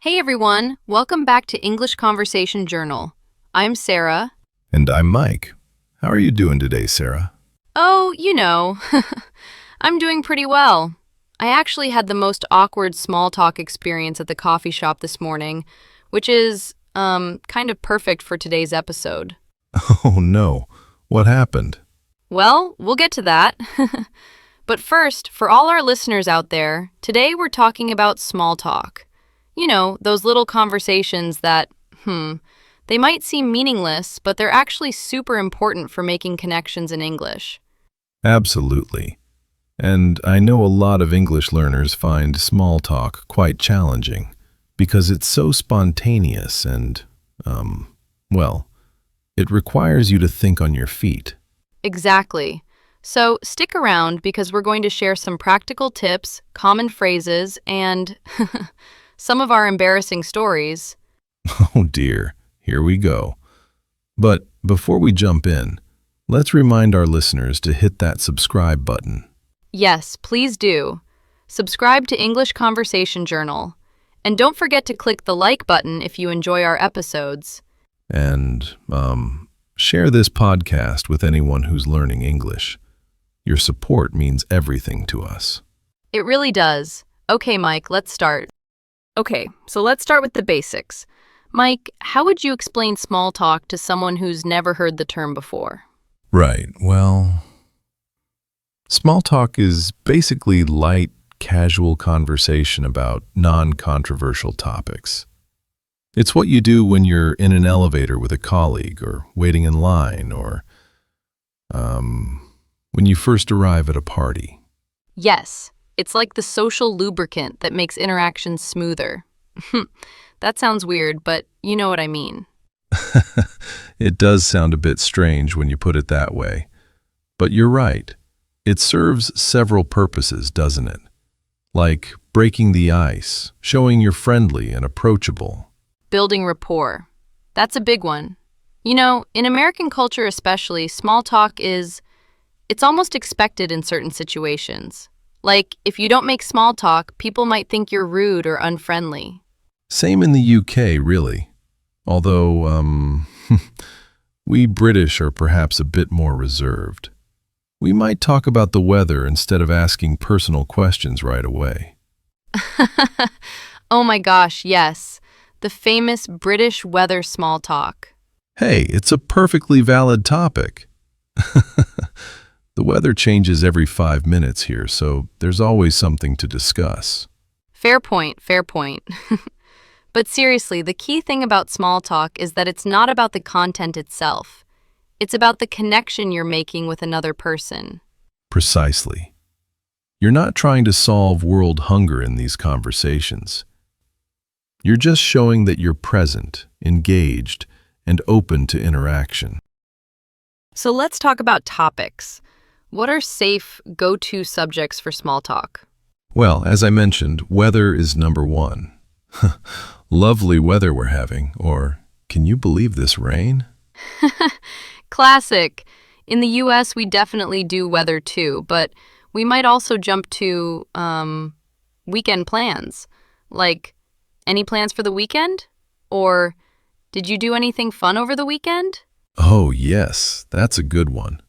Hey everyone, welcome back to English Conversation Journal. I'm Sarah. And I'm Mike. How are you doing today, Sarah? Oh, I'm doing pretty well. I actually had the most awkward small talk experience at the coffee shop this morning, which is, kind of perfect for today's episode. Oh no, what happened? Well, we'll get to that. But first, for all our listeners out there, today we're talking about small talk. You know, those little conversations that, they might seem meaningless, but they're actually super important for making connections in English. Absolutely. And I know a lot of English learners find small talk quite challenging because it's so spontaneous and, well, it requires you to think on your feet. Exactly. So stick around because we're going to share some practical tips, common phrases, and some of our embarrassing stories. Oh dear, here we go. But before we jump in, let's remind our listeners to hit that subscribe button. Yes, please do. Subscribe to English Conversation Journal. And don't forget to click the like button if you enjoy our episodes. And, share this podcast with anyone who's learning English. Your support means everything to us. It really does. Okay, Mike, let's start. Okay, so let's start with the basics. Mike, how would you explain small talk to someone who's never heard the term before? Right, well, small talk is basically light, casual conversation about non-controversial topics. It's what you do when you're in an elevator with a colleague or waiting in line or when you first arrive at a party. Yes, it's like the social lubricant that makes interactions smoother. That sounds weird, but you know what I mean. It does sound a bit strange when you put it that way. But you're right. It serves several purposes, doesn't it? Like breaking the ice, showing you're friendly and approachable. Building rapport. That's a big one. You know, in American culture especially, small talk it's almost expected in certain situations. Like, if you don't make small talk, people might think you're rude or unfriendly. Same in the UK, really. Although, we British are perhaps a bit more reserved. We might talk about the weather instead of asking personal questions right away. Oh my gosh, yes. The famous British weather small talk. Hey, it's a perfectly valid topic. The weather changes every 5 minutes here, so there's always something to discuss. Fair point, fair point. But seriously, the key thing about small talk is that it's not about the content itself. It's about the connection you're making with another person. Precisely. You're not trying to solve world hunger in these conversations. You're just showing that you're present, engaged, and open to interaction. So let's talk about topics. What are safe, go-to subjects for small talk? Well, as I mentioned, weather is number one. Lovely weather we're having, or can you believe this rain? Classic. In the US, we definitely do weather too, but we might also jump to weekend plans. Like, any plans for the weekend? Or did you do anything fun over the weekend? Oh, yes, that's a good one.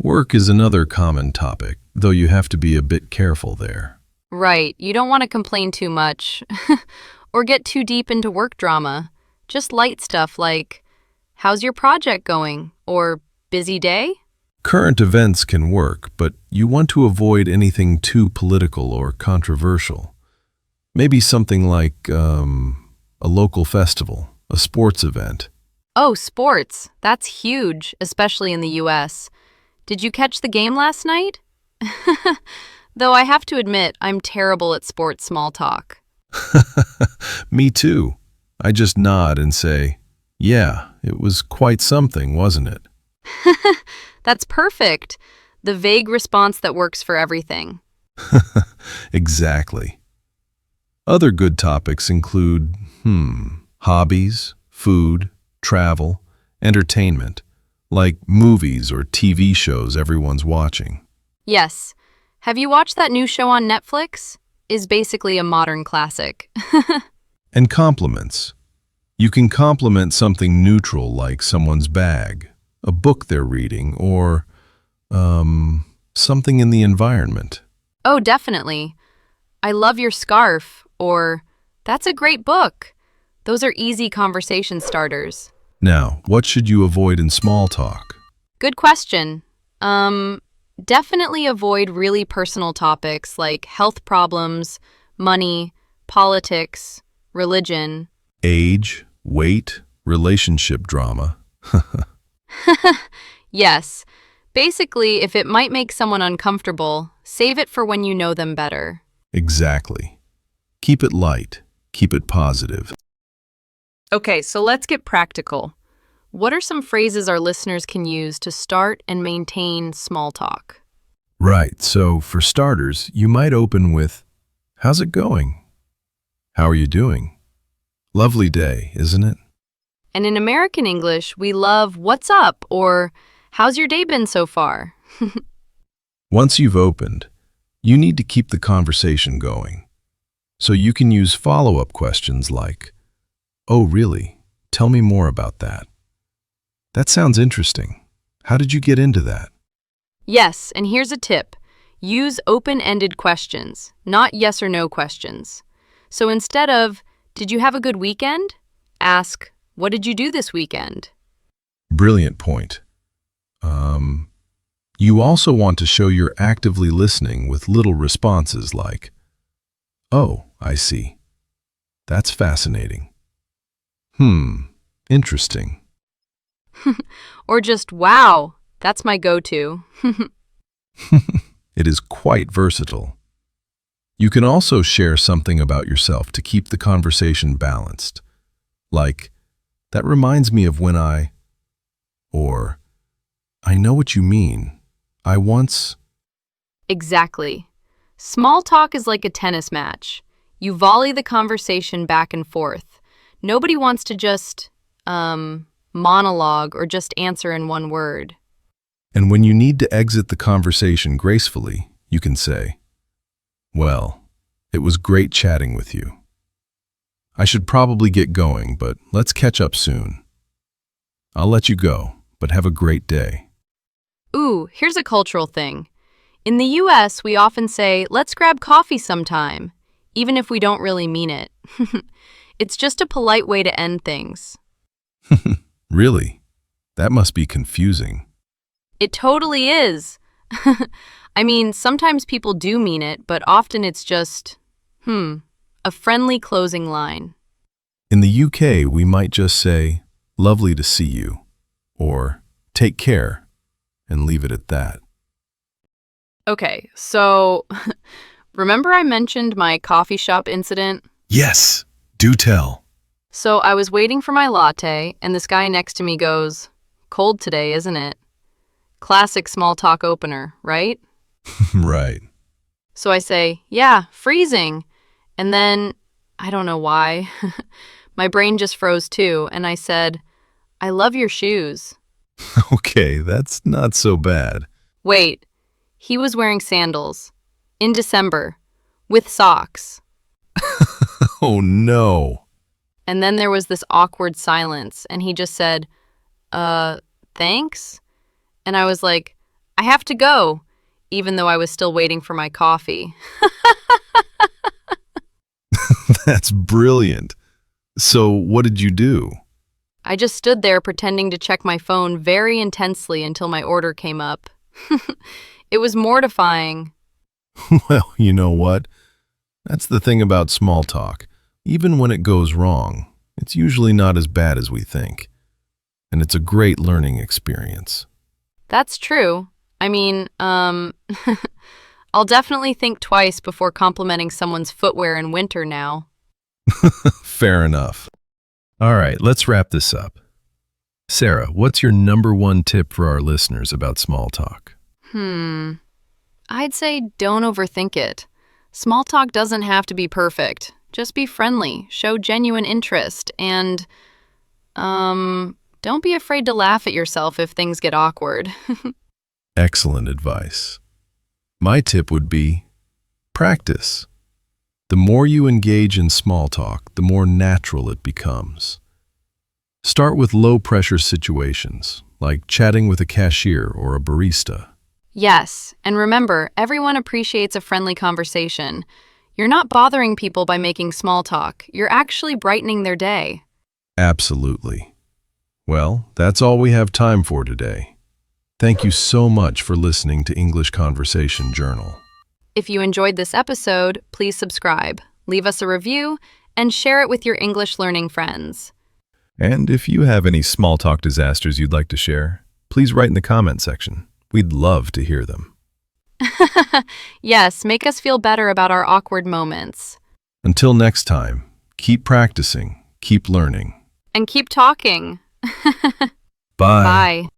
Work is another common topic, though you have to be a bit careful there. Right, you don't want to complain too much or get too deep into work drama. Just light stuff like, how's your project going? Or busy day? Current events can work, but you want to avoid anything too political or controversial. Maybe something like a local festival, a sports event. Oh, sports. That's huge, especially in the US. Did you catch the game last night? Though I have to admit, I'm terrible at sports small talk. Me too. I just nod and say, yeah, it was quite something, wasn't it? That's perfect. The vague response that works for everything. Exactly. Other good topics include, hobbies, food, travel, entertainment, like movies or TV shows everyone's watching. Yes. Have you watched that new show on Netflix? Is basically a modern classic. And compliments. You can compliment something neutral like someone's bag, a book they're reading, or, something in the environment. Oh, definitely. I love your scarf, or that's a great book. Those are easy conversation starters. Now, what should you avoid in small talk? Good question. Definitely avoid really personal topics like health problems, money, politics, religion. Age, weight, relationship drama. Yes. Basically, if it might make someone uncomfortable, save it for when you know them better. Exactly. Keep it light. Keep it positive. Okay, so let's get practical. What are some phrases our listeners can use to start and maintain small talk? Right, so for starters, you might open with, "How's it going? How are you doing? Lovely day, isn't it?" And in American English, we love "What's up?" or "How's your day been so far?" Once you've opened, you need to keep the conversation going. So you can use follow-up questions like, "Oh, really? Tell me more about that. That sounds interesting. How did you get into that?" Yes, and here's a tip. Use open-ended questions, not yes or no questions. So instead of, "Did you have a good weekend?" ask, "What did you do this weekend?" Brilliant point. You also want to show you're actively listening with little responses like, "Oh, I see. That's fascinating. Interesting." Or just, "Wow, that's my go-to." It is quite versatile. You can also share something about yourself to keep the conversation balanced, like, "That reminds me of when I," or, "I know what you mean. I once." Exactly. Small talk is like a tennis match. You volley the conversation back and forth. Nobody wants to just, monologue or just answer in one word. And when you need to exit the conversation gracefully, you can say, "Well, it was great chatting with you. I should probably get going, but let's catch up soon. I'll let you go, but have a great day." Ooh, here's a cultural thing. In the US, we often say, "Let's grab coffee sometime," even if we don't really mean it. It's just a polite way to end things. Really? That must be confusing. It totally is. I mean, sometimes people do mean it, but often it's just, a friendly closing line. In the UK, we might just say, "Lovely to see you," or "Take care," and leave it at that. Okay, so remember I mentioned my coffee shop incident? Yes, do tell. So I was waiting for my latte, and this guy next to me goes, "Cold today, isn't it?" Classic small talk opener, right? Right. So I say, "Yeah, freezing." And then, I don't know why, my brain just froze too, and I said, "I love your shoes." Okay, that's not so bad. Wait, he was wearing sandals. In December. With socks. Oh no. And then there was this awkward silence, and he just said, thanks? And I was like, "I have to go," even though I was still waiting for my coffee. That's brilliant. So what did you do? I just stood there pretending to check my phone very intensely until my order came up. It was mortifying. Well, you know what? That's the thing about small talk. Even when it goes wrong, it's usually not as bad as we think. And it's a great learning experience. That's true. I mean, I'll definitely think twice before complimenting someone's footwear in winter now. Fair enough. All right, let's wrap this up. Sarah, what's your number one tip for our listeners about small talk? I'd say don't overthink it. Small talk doesn't have to be perfect. Just be friendly, show genuine interest, and, don't be afraid to laugh at yourself if things get awkward. Excellent advice. My tip would be practice. The more you engage in small talk, the more natural it becomes. Start with low-pressure situations, like chatting with a cashier or a barista. Yes, and remember, everyone appreciates a friendly conversation. You're not bothering people by making small talk. You're actually brightening their day. Absolutely. Well, that's all we have time for today. Thank you so much for listening to English Conversation Journal. If you enjoyed this episode, please subscribe, leave us a review, and share it with your English learning friends. And if you have any small talk disasters you'd like to share, please write in the comment section. We'd love to hear them. Yes, make us feel better about our awkward moments. Until next time, keep practicing, keep learning. And keep talking. Bye. Bye.